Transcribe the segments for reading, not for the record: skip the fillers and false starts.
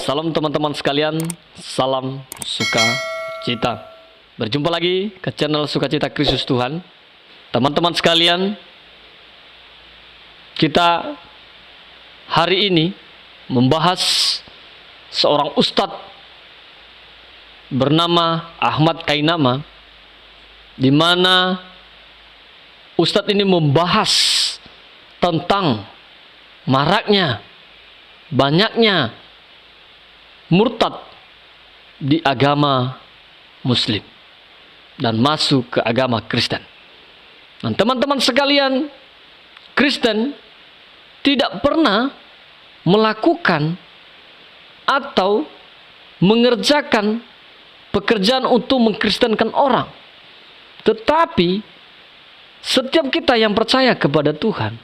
Salam teman-teman sekalian, salam sukacita. Berjumpa lagi ke channel Sukacita Kristus Tuhan. Teman-teman sekalian, kita hari ini membahas seorang ustadz bernama Ahmad Kainama, di mana ustadz ini membahas tentang maraknya, banyaknya murtad di agama Muslim dan masuk ke agama Kristen. Dan teman-teman sekalian, Kristen tidak pernah melakukan atau mengerjakan pekerjaan untuk mengkristenkan orang. Tetapi setiap kita yang percaya kepada Tuhan,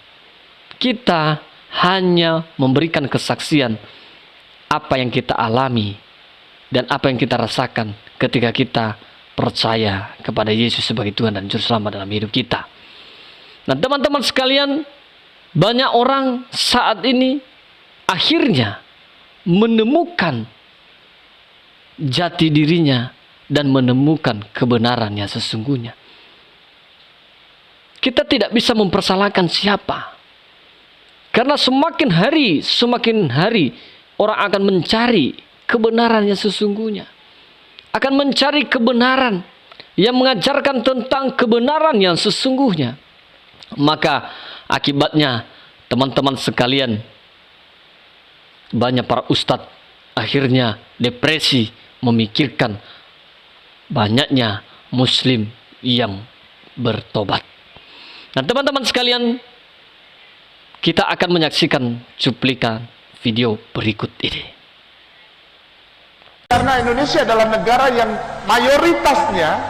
kita hanya memberikan kesaksian apa yang kita alami dan apa yang kita rasakan ketika kita percaya kepada Yesus sebagai Tuhan dan Juru Selamat dalam hidup kita. Nah, teman-teman sekalian, banyak orang saat ini akhirnya menemukan jati dirinya dan menemukan kebenaran yang sesungguhnya. Kita tidak bisa mempersalahkan siapa, karena semakin hari orang akan mencari kebenaran yang sesungguhnya, akan mencari kebenaran yang mengajarkan tentang kebenaran yang sesungguhnya. Maka akibatnya teman-teman sekalian, banyak para ustadz akhirnya depresi memikirkan banyaknya Muslim yang bertobat. Nah, teman-teman sekalian, kita akan menyaksikan cuplikan video berikut ini. Karena Indonesia adalah negara yang mayoritasnya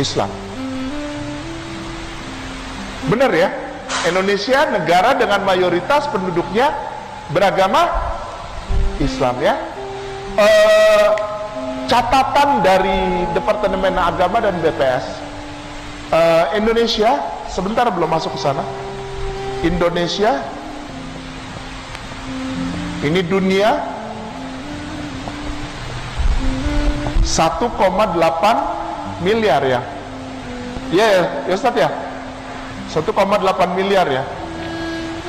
Islam. Benar ya? Indonesia negara dengan mayoritas penduduknya beragama Islam ya. Catatan dari Departemen Agama dan BPS, Indonesia sebentar belum masuk ke sana. Indonesia ini dunia 1,8 miliar ya. Ya Ustaz ya. 1,8 miliar ya.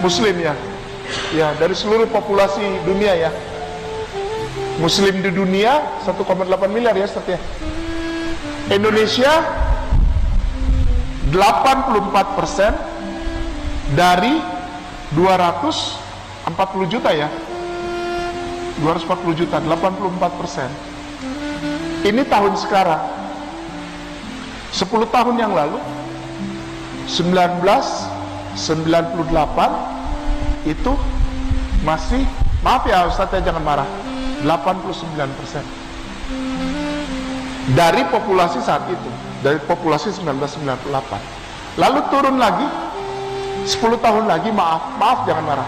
Muslim ya. Ya, dari seluruh populasi dunia ya. Muslim di dunia 1,8 miliar ya Ustaz ya. Indonesia 84% dari 240 juta ya. 240 juta, 84%. Ini tahun sekarang. 10 tahun yang lalu, 1998 itu masih, maaf ya Ustaz ya, jangan marah, 89% dari populasi saat itu, dari populasi 1998. Lalu turun lagi 10 tahun lagi, maaf jangan marah,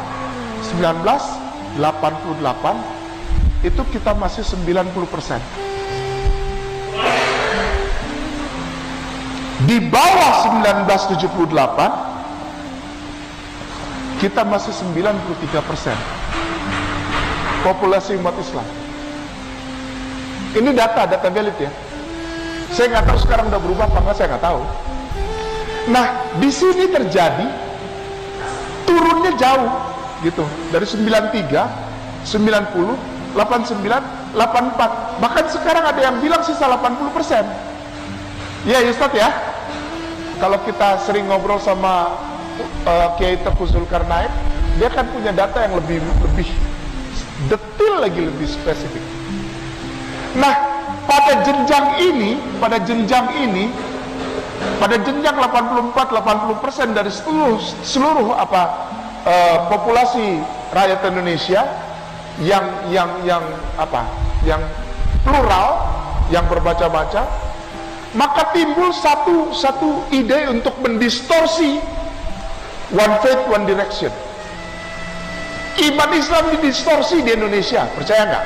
1988 itu kita masih 90%. Di bawah 1978 kita masih 93% populasi umat Islam. Ini data valid ya. Saya nggak tahu sekarang udah berubah apa enggak, saya nggak tahu. Nah, di sini terjadi turunnya jauh gitu, dari 93, 90, 89, 84, bahkan sekarang ada yang bilang sisa 80%. Ya Ustaz ya, kalau kita sering ngobrol sama Kiai Teuku Zulkarnain, dia kan punya data yang lebih detail lagi, lebih spesifik. Nah, pada jenjang ini, pada jenjang 84-80% dari seluruh populasi rakyat Indonesia yang plural, yang berbaca-baca, maka timbul satu ide untuk mendistorsi one faith, one direction. Iman Islam didistorsi di Indonesia, percaya nggak?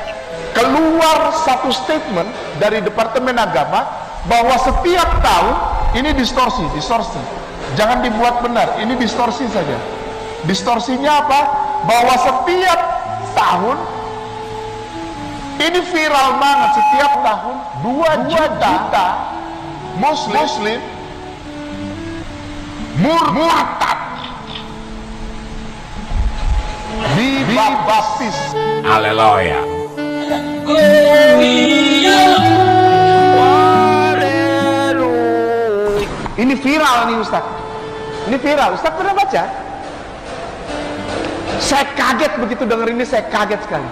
Keluar satu statement dari Departemen Agama bahwa setiap tahun ini distorsi. Jangan dibuat benar, ini distorsi saja. Distorsinya apa? Bahwa setiap tahun ini viral banget. Setiap tahun 2 juta muslim murtad dibaptis. Haleluya. Ini viral nih Ustaz. Ini viral. Ustaz pernah baca? Saya kaget begitu dengar ini, saya kaget sekali.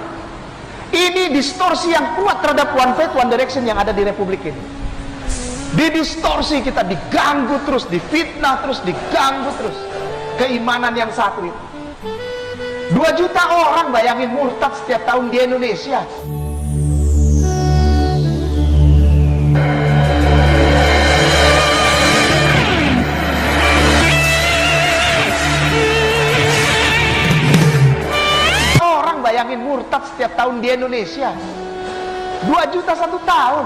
Ini distorsi yang kuat terhadap One Faith, One Direction yang ada di Republik ini. Didistorsi, kita diganggu terus, difitnah terus, diganggu terus. Keimanan yang satu itu. 2 juta orang bayangin murtad setiap tahun di Indonesia. Orang bayangin murtad setiap tahun di Indonesia. 2 juta 1 tahun.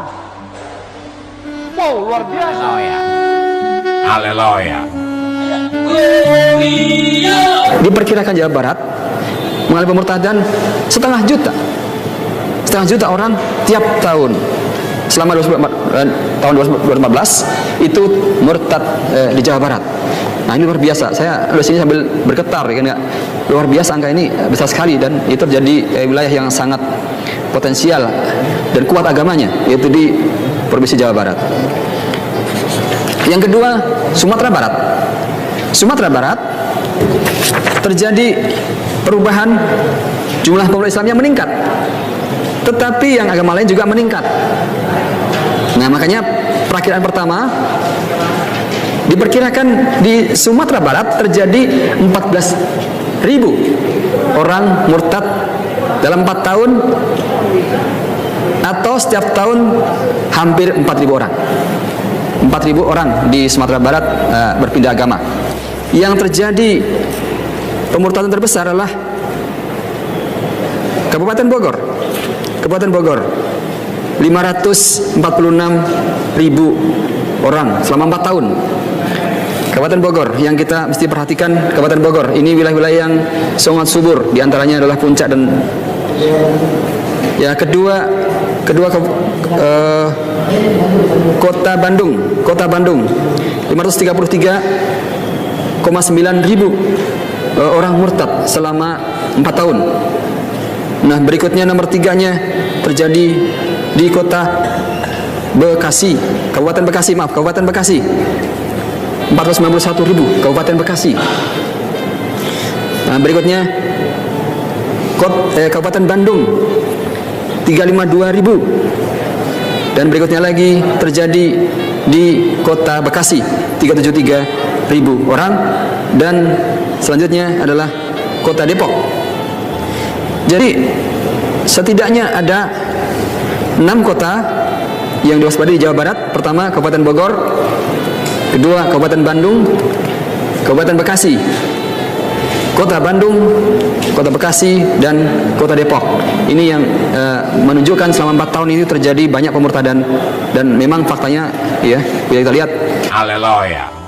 Wow, luar biasa. Haleluya. Diperkirakan Jawa Barat mengalami pemurtadan setengah juta orang tiap tahun selama tahun 2014 itu murtad di Jawa Barat. Nah, ini luar biasa. Saya di sini sambil bergetar kan ya. Luar biasa angka ini besar sekali, dan itu terjadi wilayah yang sangat potensial dan kuat agamanya, yaitu di Provinsi Jawa Barat. Yang kedua, Sumatera Barat. Sumatera Barat terjadi perubahan, jumlah pemeluk Islamnya meningkat, tetapi yang agama lain juga meningkat. Nah, makanya perakiraan pertama diperkirakan di Sumatera Barat terjadi 14.000 orang murtad dalam 4 tahun, atau setiap tahun hampir 4.000 orang. 4.000 orang di Sumatera Barat berpindah agama. Yang terjadi pemurtadan terbesar adalah Kabupaten Bogor. Kabupaten Bogor 546.000 orang selama 4 tahun. Kabupaten Bogor yang kita mesti perhatikan, Kabupaten Bogor ini wilayah-wilayah yang sangat subur, diantaranya adalah Puncak dan ya kedua Kota Bandung 533,9 ribu orang murtad selama 4 tahun. Nah, berikutnya nomor 3-nya terjadi di Kota Bekasi, Kabupaten Bekasi 491.000 Kabupaten Bekasi. Nah, berikutnya Kabupaten Bandung 352.000, dan berikutnya lagi terjadi di Kota Bekasi 373.000 orang, dan selanjutnya adalah Kota Depok. Jadi setidaknya ada 6 kota yang diwaspadai di Jawa Barat. Pertama Kabupaten Bogor, kedua Kabupaten Bandung, Kabupaten Bekasi, Kota Bandung, Kota Bekasi, dan Kota Depok. Ini yang menunjukkan selama 4 tahun ini terjadi banyak pemurtadan, dan memang faktanya ya, bila kita lihat. Haleluya.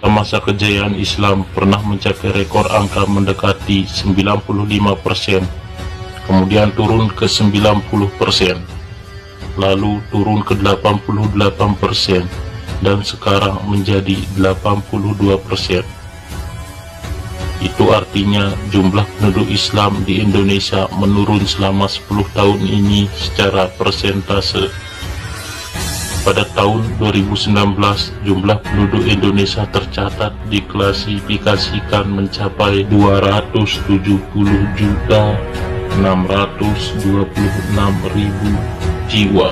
Masa kejayaan Islam pernah mencapai rekor angka mendekati 95%, kemudian turun ke 90%, lalu turun ke 88%, dan sekarang menjadi 82%. Itu artinya jumlah penduduk Islam di Indonesia menurun selama 10 tahun ini secara persentase. Pada tahun 2019, jumlah penduduk Indonesia tercatat diklasifikasikan mencapai 270.626.000 jiwa.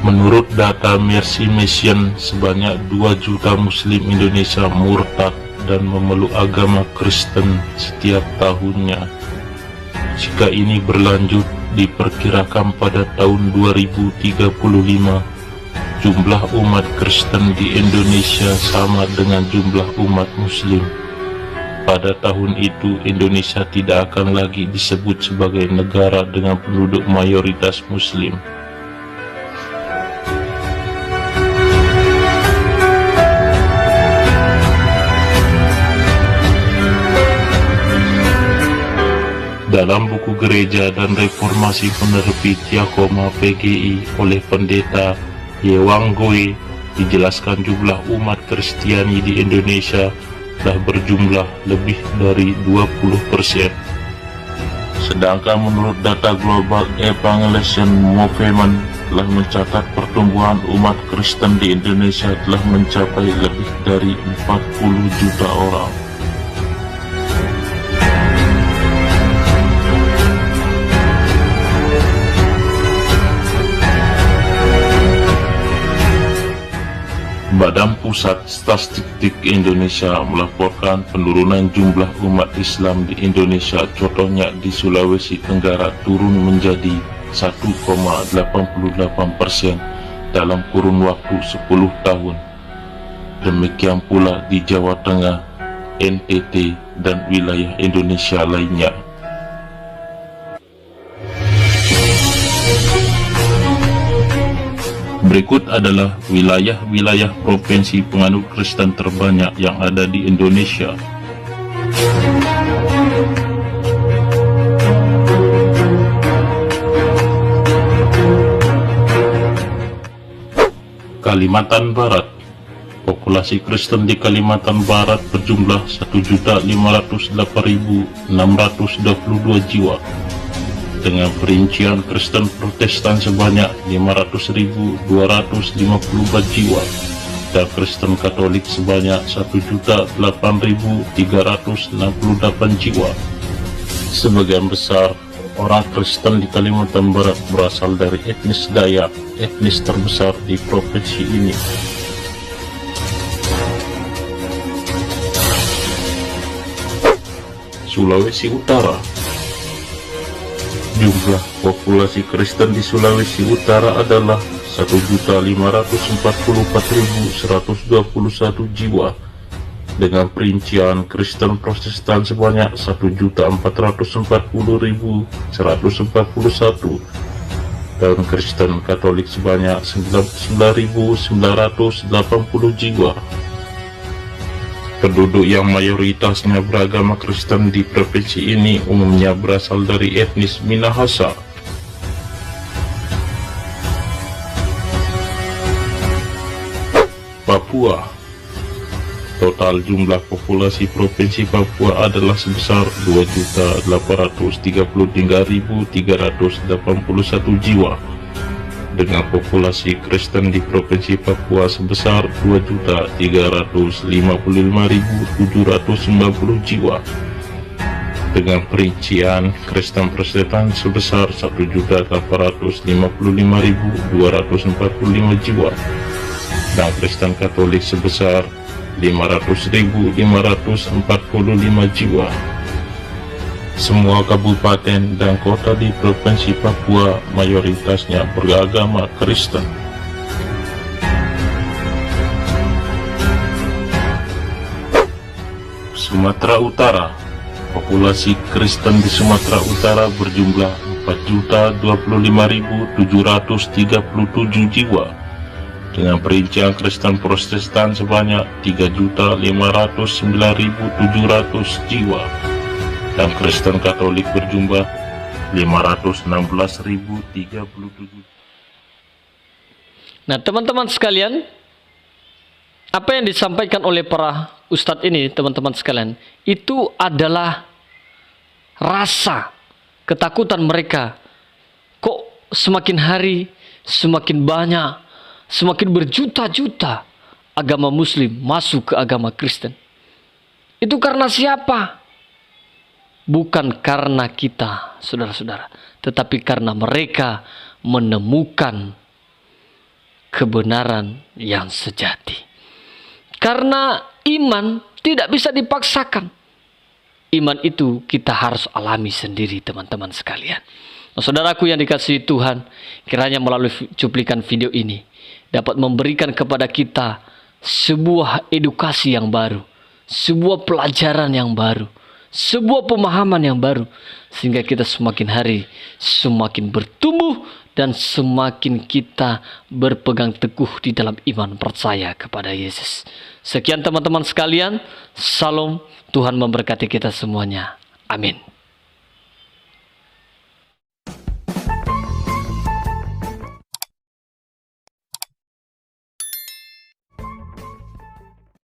Menurut data Mercy Mission, sebanyak 2 juta Muslim Indonesia murtad dan memeluk agama Kristen setiap tahunnya. Jika ini berlanjut, diperkirakan pada tahun 2035, jumlah umat Kristen di Indonesia sama dengan jumlah umat Muslim. Pada tahun itu, Indonesia tidak akan lagi disebut sebagai negara dengan penduduk mayoritas Muslim. Dalam buku Gereja dan Reformasi Penerbit Yakoma PGI oleh Pendeta Yewang Goe, dijelaskan jumlah umat Kristiani di Indonesia telah berjumlah lebih dari 20%. Sedangkan menurut data Global Evangelization Movement telah mencatat pertumbuhan umat Kristen di Indonesia telah mencapai lebih dari 40 juta orang. Badan Pusat Statistik Indonesia melaporkan penurunan jumlah umat Islam di Indonesia, contohnya di Sulawesi Tenggara turun menjadi 1,88% dalam kurun waktu 10 tahun. Demikian pula di Jawa Tengah, NTT, dan wilayah Indonesia lainnya. Berikut adalah wilayah-wilayah provinsi penganut Kristen terbanyak yang ada di Indonesia. Kalimantan Barat. Populasi Kristen di Kalimantan Barat berjumlah 1.508.622 jiwa, dengan perincian Kristen Protestan sebanyak 500.254 jiwa dan Kristen Katolik sebanyak 1.008.368 jiwa. Sebagian besar orang Kristen di Kalimantan Barat berasal dari etnis Dayak, etnis terbesar di provinsi ini. Sulawesi Utara. Jumlah populasi Kristen di Sulawesi Utara adalah 1.544.121 jiwa, dengan perincian Kristen Protestan sebanyak 1.440.141 dan Kristen Katolik sebanyak 99.980 jiwa. Penduduk yang mayoritasnya beragama Kristen di provinsi ini umumnya berasal dari etnis Minahasa. Papua. Total jumlah populasi provinsi Papua adalah sebesar 2.833.381 jiwa, dengan populasi Kristen di Provinsi Papua sebesar 2.355.790 jiwa, dengan perincian Kristen Protestan sebesar 1.855.245 jiwa, dan Kristen Katolik sebesar 500.545 jiwa. Semua kabupaten dan kota di Provinsi Papua mayoritasnya beragama Kristen. Sumatera Utara. Populasi Kristen di Sumatera Utara berjumlah 4.025.737 jiwa, dengan perincian Kristen Protestan sebanyak 3.509.700 jiwa, dan Kristen Katolik berjumlah 516.037. Nah, teman-teman sekalian, apa yang disampaikan oleh para ustadz ini, teman-teman sekalian, itu adalah rasa ketakutan mereka. Kok semakin hari semakin banyak, semakin berjuta-juta agama Muslim masuk ke agama Kristen. Itu karena siapa? Bukan karena kita, saudara-saudara, tetapi karena mereka menemukan kebenaran yang sejati. Karena iman tidak bisa dipaksakan. Iman itu kita harus alami sendiri, teman-teman sekalian. Nah, saudaraku yang dikasihi Tuhan, kiranya melalui cuplikan video ini dapat memberikan kepada kita sebuah edukasi yang baru, sebuah pelajaran yang baru, sebuah pemahaman yang baru, sehingga kita semakin hari semakin bertumbuh dan semakin kita berpegang teguh di dalam iman percaya kepada Yesus. Sekian teman-teman sekalian, salam, Tuhan memberkati kita semuanya. Amin.